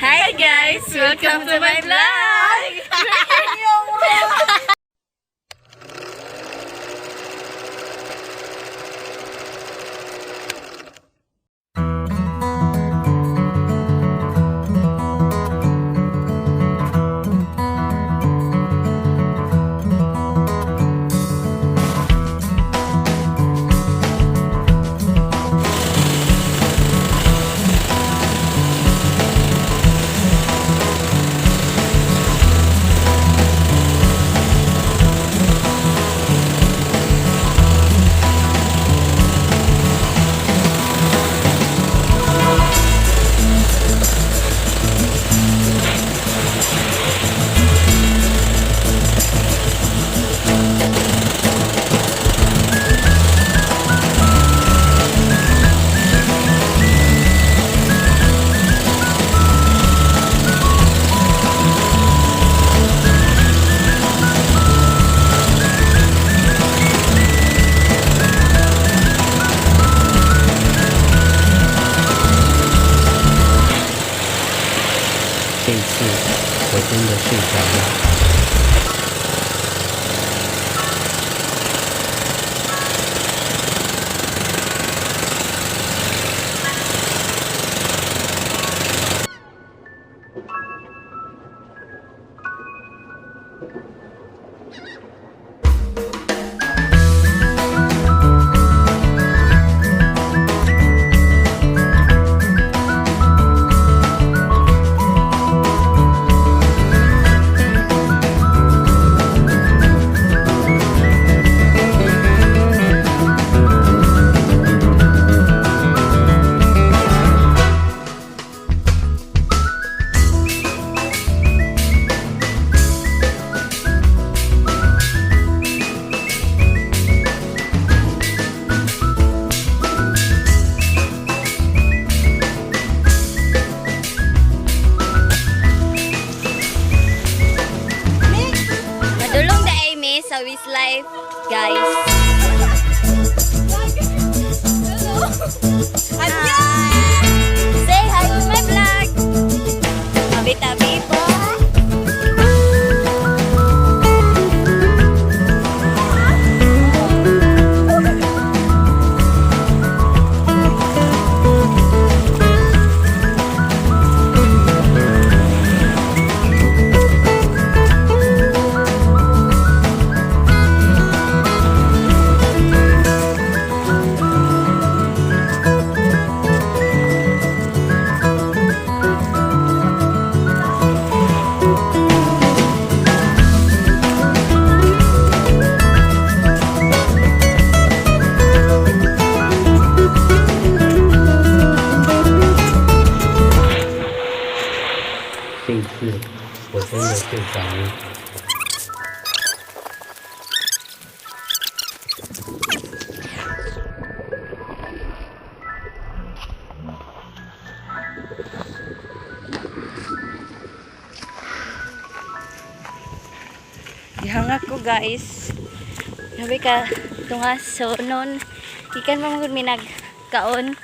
Hi guys! Welcome to my vlog!这次我真的睡着了。Madulong na Amy sa Wish Life, guys. Hi! Say hi to my vlog! Tabi-tabi po!这一次我真的睡着了。Gihangak ko, guys. Sabi ka, tungas. So, noon, ikan mo mga minagkaon.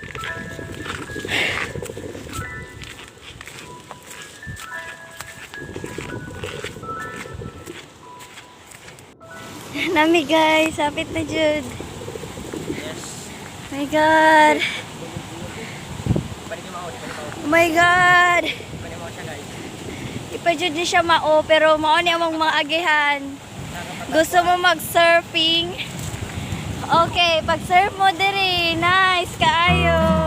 Nami, guys. Sapit na, Jude. Oh my God. Oh my God. Ipa-Jude niya siya mao, pero mao niya mong mga agihan. Gusto mo mag-surfing? Okay, pag-surf mo diri. Nice, kaayo.